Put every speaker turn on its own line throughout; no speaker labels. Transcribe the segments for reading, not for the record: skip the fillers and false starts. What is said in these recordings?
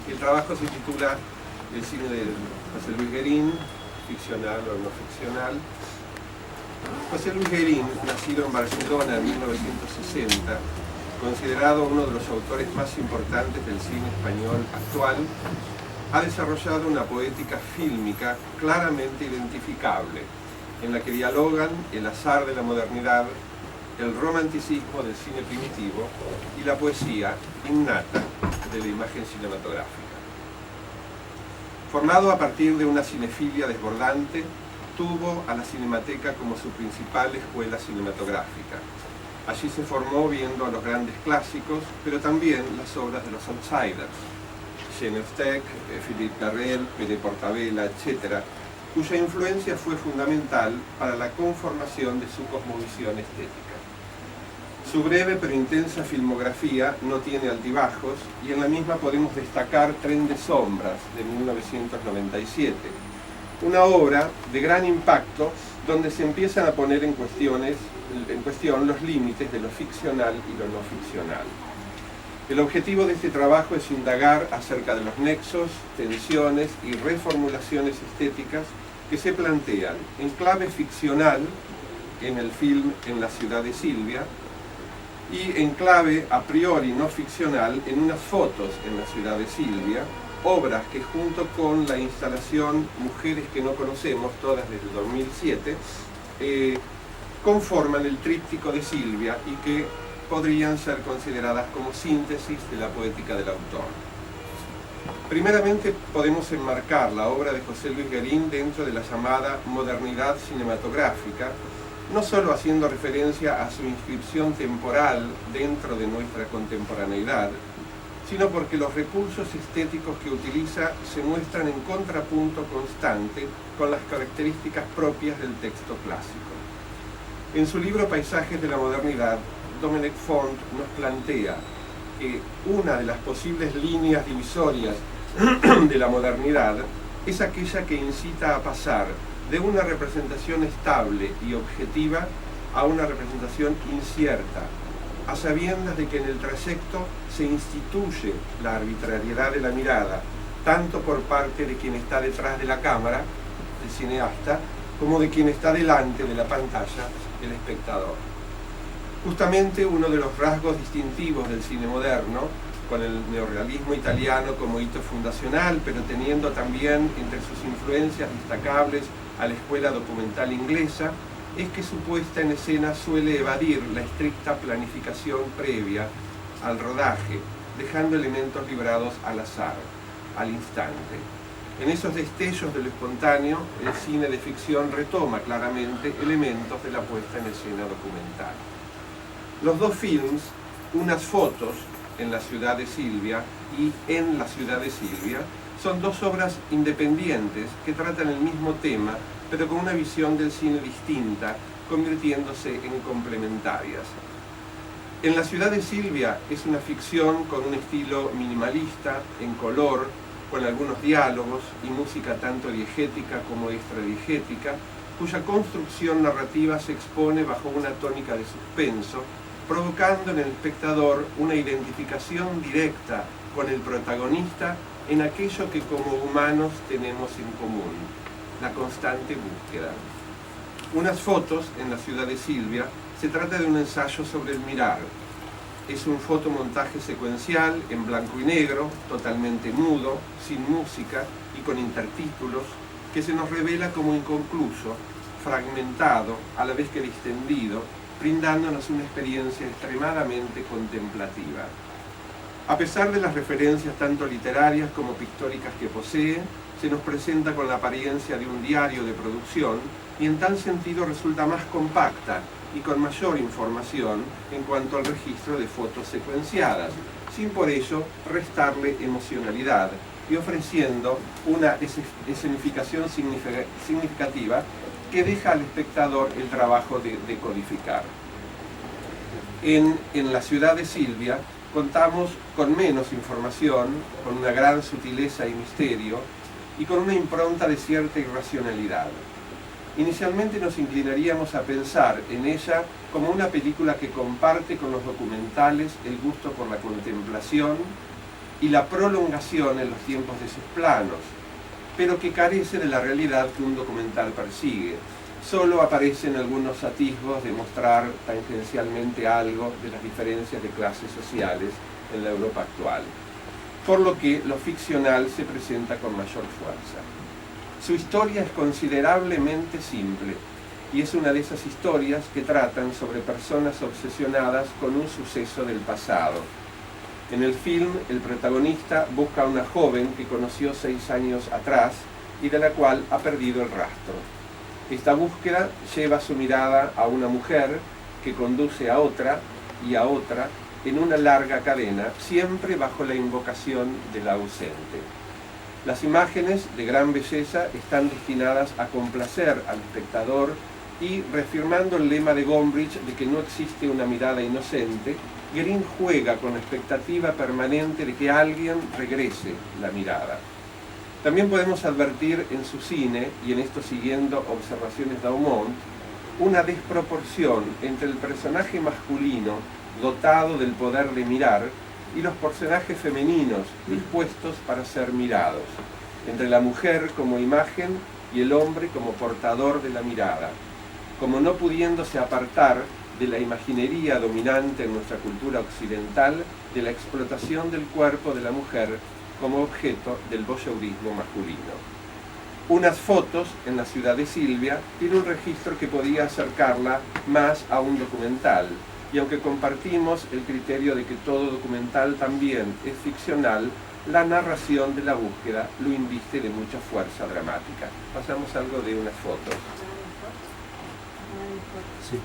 El trabajo se titula El cine de José Luis Guerín, ficcional o no ficcional. José Luis Guerín, nacido en Barcelona en 1960, considerado uno de los autores más importantes del cine español actual, ha desarrollado una poética fílmica claramente identificable, en la que dialogan el azar de la modernidad, el romanticismo del cine primitivo y la poesía innata de la imagen cinematográfica. Formado a partir de una cinefilia desbordante, tuvo a la Cinemateca como su principal escuela cinematográfica. Allí se formó viendo a los grandes clásicos, pero también las obras de los outsiders, Jean Eustache, Philippe Garrel, Pere Portabella, etc., cuya influencia fue fundamental para la conformación de su cosmovisión estética. Su breve pero intensa filmografía no tiene altibajos y en la misma podemos destacar Tren de sombras de 1997, una obra de gran impacto donde se empiezan a poner en cuestión los límites de lo ficcional y lo no ficcional. El objetivo de este trabajo es indagar acerca de los nexos, tensiones y reformulaciones estéticas que se plantean en clave ficcional en el film En la ciudad de Silvia y en clave a priori no ficcional en unas fotos en la ciudad de Silvia, obras que junto con la instalación Mujeres que no conocemos, todas desde el 2007, conforman el tríptico de Silvia y que podrían ser consideradas como síntesis de la poética del autor. Primeramente podemos enmarcar la obra de José Luis Guerín dentro de la llamada modernidad cinematográfica, no solo haciendo referencia a su inscripción temporal dentro de nuestra contemporaneidad, sino porque los recursos estéticos que utiliza se muestran en contrapunto constante con las características propias del texto clásico. En su libro Paisajes de la modernidad, Domenech Font nos plantea que una de las posibles líneas divisorias de la modernidad es aquella que incita a pasar de una representación estable y objetiva a una representación incierta, a sabiendas de que en el trayecto se instituye la arbitrariedad de la mirada, tanto por parte de quien está detrás de la cámara, el cineasta, como de quien está delante de la pantalla, el espectador. Justamente uno de los rasgos distintivos del cine moderno, con el neorrealismo italiano como hito fundacional, pero teniendo también entre sus influencias destacables a la escuela documental inglesa, es que su puesta en escena suele evadir la estricta planificación previa al rodaje, dejando elementos librados al azar, al instante. En esos destellos de lo espontáneo, el cine de ficción retoma claramente elementos de la puesta en escena documental. Los dos films, Unas fotos en la ciudad de Silvia y En la ciudad de Silvia, son dos obras independientes que tratan el mismo tema, pero con una visión del cine distinta, convirtiéndose en complementarias. En la ciudad de Silvia es una ficción con un estilo minimalista, en color, con algunos diálogos y música tanto diegética como extradiegética, cuya construcción narrativa se expone bajo una tónica de suspenso, provocando en el espectador una identificación directa con el protagonista en aquello que como humanos tenemos en común, la constante búsqueda. Unas fotos en la ciudad de Silvia se trata de un ensayo sobre el mirar. Es un fotomontaje secuencial en blanco y negro, totalmente mudo, sin música y con intertítulos, que se nos revela como inconcluso, fragmentado, a la vez que distendido, brindándonos una experiencia extremadamente contemplativa. A pesar de las referencias tanto literarias como pictóricas que posee, se nos presenta con la apariencia de un diario de producción y en tal sentido resulta más compacta y con mayor información en cuanto al registro de fotos secuenciadas, sin por ello restarle emocionalidad y ofreciendo una escenificación significativa que deja al espectador el trabajo de decodificar. En la ciudad de Silvia contamos con menos información, con una gran sutileza y misterio, y con una impronta de cierta irracionalidad. Inicialmente nos inclinaríamos a pensar en ella como una película que comparte con los documentales el gusto por la contemplación, y la prolongación en los tiempos de sus planos, pero que carece de la realidad que un documental persigue. Solo aparecen algunos atisbos de mostrar tangencialmente algo de las diferencias de clases sociales en la Europa actual, por lo que lo ficcional se presenta con mayor fuerza. Su historia es considerablemente simple, y es una de esas historias que tratan sobre personas obsesionadas con un suceso del pasado. En el film, el protagonista busca a una joven que conoció 6 años atrás y de la cual ha perdido el rastro. Esta búsqueda lleva su mirada a una mujer que conduce a otra y a otra en una larga cadena, siempre bajo la invocación del ausente. Las imágenes de gran belleza están destinadas a complacer al espectador y, reafirmando el lema de Gombrich de que no existe una mirada inocente, Green juega con la expectativa permanente de que alguien regrese la mirada. También podemos advertir en su cine, y en esto siguiendo observaciones de Aumont, una desproporción entre el personaje masculino dotado del poder de mirar y los personajes femeninos dispuestos para ser mirados, entre la mujer como imagen y el hombre como portador de la mirada, como no pudiéndose apartar de la imaginería dominante en nuestra cultura occidental de la explotación del cuerpo de la mujer como objeto del voyeurismo masculino. Unas fotos en la ciudad de Silvia tiene un registro que podía acercarla más a un documental, y aunque compartimos el criterio de que todo documental también es ficcional, la narración de la búsqueda lo inviste de mucha fuerza dramática. Pasamos algo de unas fotos.
Sí.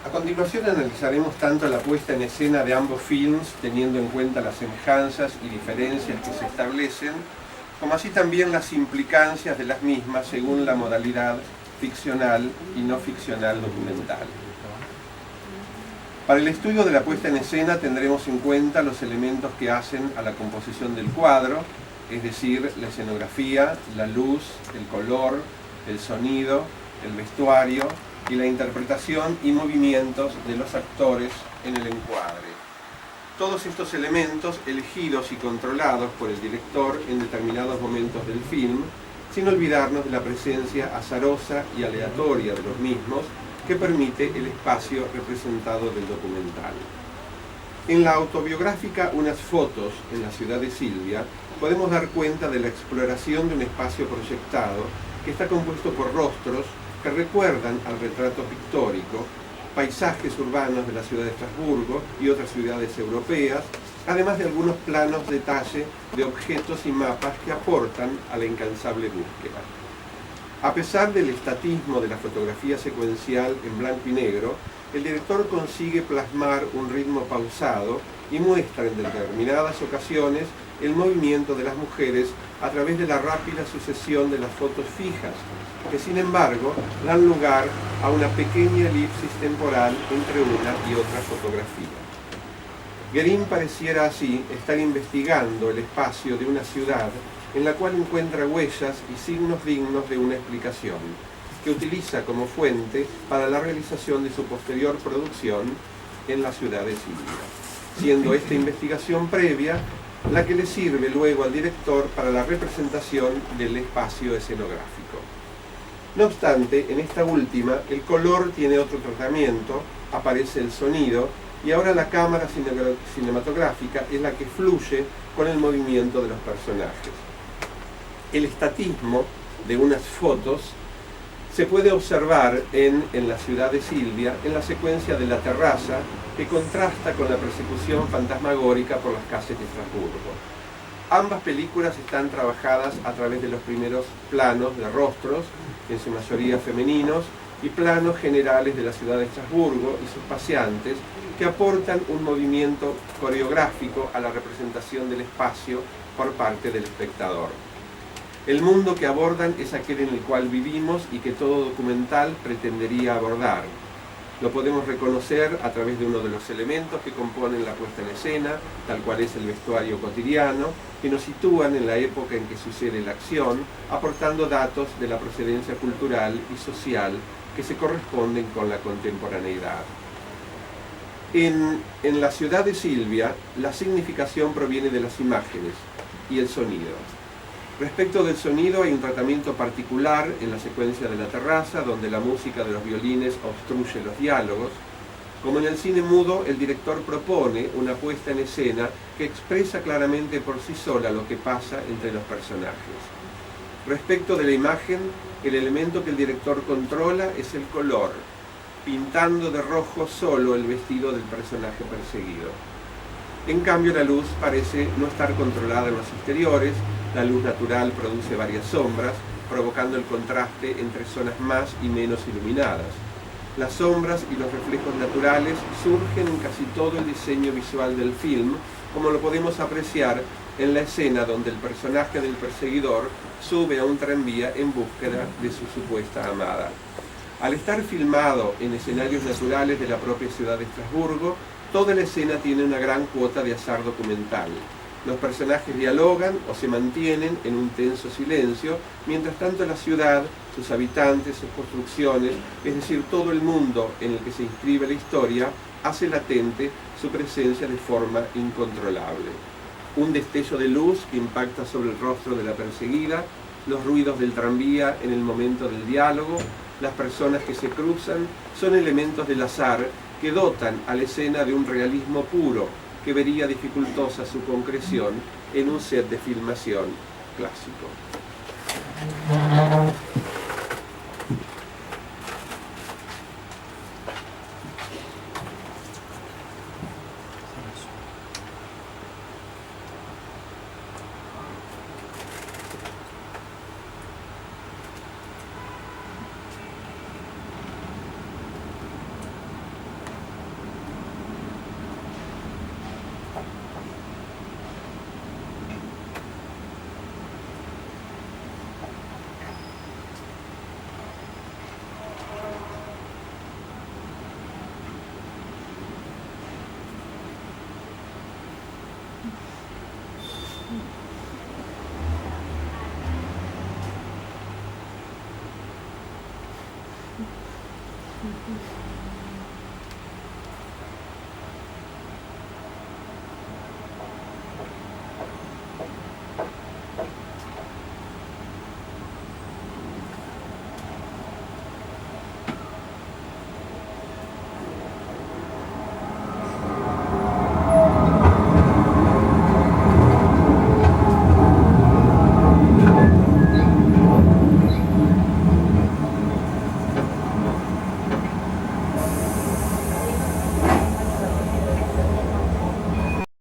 A continuación analizaremos tanto la puesta en escena de ambos films, teniendo en cuenta las semejanzas y diferencias que se establecen, como así también las implicancias de las mismas según la modalidad ficcional y no ficcional documental. Para el estudio de la puesta en escena tendremos en cuenta los elementos que hacen a la composición del cuadro, es decir, la escenografía, la luz, el color, el sonido, el vestuario y la interpretación y movimientos de los actores en el encuadre. Todos estos elementos elegidos y controlados por el director en determinados momentos del film, sin olvidarnos de la presencia azarosa y aleatoria de los mismos que permite el espacio representado del documental. En la autobiográfica Unas fotos en la ciudad de Silvia, podemos dar cuenta de la exploración de un espacio proyectado que está compuesto por rostros que recuerdan al retrato pictórico, paisajes urbanos de la ciudad de Estrasburgo y otras ciudades europeas, además de algunos planos detalle de objetos y mapas que aportan a la incansable búsqueda. A pesar del estatismo de la fotografía secuencial en blanco y negro, el director consigue plasmar un ritmo pausado y muestra en determinadas ocasiones el movimiento de las mujeres a través de la rápida sucesión de las fotos fijas, que sin embargo dan lugar a una pequeña elipsis temporal entre una y otra fotografía. Guérin pareciera así estar investigando el espacio de una ciudad en la cual encuentra huellas y signos dignos de una explicación, que utiliza como fuente para la realización de su posterior producción en la ciudad de Silvia, siendo esta investigación previa la que le sirve luego al director para la representación del espacio escenográfico. No obstante, en esta última, el color tiene otro tratamiento, aparece el sonido, y ahora la cámara cinematográfica es la que fluye con el movimiento de los personajes. El estatismo de unas fotos se puede observar en la ciudad de Silvia, en la secuencia de la terraza, que contrasta con la persecución fantasmagórica por las calles de Estrasburgo. Ambas películas están trabajadas a través de los primeros planos de rostros, en su mayoría femeninos, y planos generales de la ciudad de Estrasburgo y sus paseantes, que aportan un movimiento coreográfico a la representación del espacio por parte del espectador. El mundo que abordan es aquel en el cual vivimos y que todo documental pretendería abordar. Lo podemos reconocer a través de uno de los elementos que componen la puesta en escena, tal cual es el vestuario cotidiano, que nos sitúan en la época en que sucede la acción, aportando datos de la procedencia cultural y social que se corresponden con la contemporaneidad. En la ciudad de Silvia, la significación proviene de las imágenes y el sonido. Respecto del sonido, hay un tratamiento particular en la secuencia de la terraza, donde la música de los violines obstruye los diálogos. Como en el cine mudo, el director propone una puesta en escena que expresa claramente por sí sola lo que pasa entre los personajes. Respecto de la imagen, el elemento que el director controla es el color, pintando de rojo solo el vestido del personaje perseguido. En cambio, la luz parece no estar controlada en los exteriores. La luz natural produce varias sombras, provocando el contraste entre zonas más y menos iluminadas. Las sombras y los reflejos naturales surgen en casi todo el diseño visual del film, como lo podemos apreciar en la escena donde el personaje del perseguidor sube a un tranvía en búsqueda de su supuesta amada. Al estar filmado en escenarios naturales de la propia ciudad de Estrasburgo, toda la escena tiene una gran cuota de azar documental. Los personajes dialogan o se mantienen en un tenso silencio, mientras tanto la ciudad, sus habitantes, sus construcciones, es decir, todo el mundo en el que se inscribe la historia, hace latente su presencia de forma incontrolable. Un destello de luz que impacta sobre el rostro de la perseguida, los ruidos del tranvía en el momento del diálogo, las personas que se cruzan, son elementos del azar que dotan a la escena de un realismo puro, que vería dificultosa su concreción en un set de filmación clásico.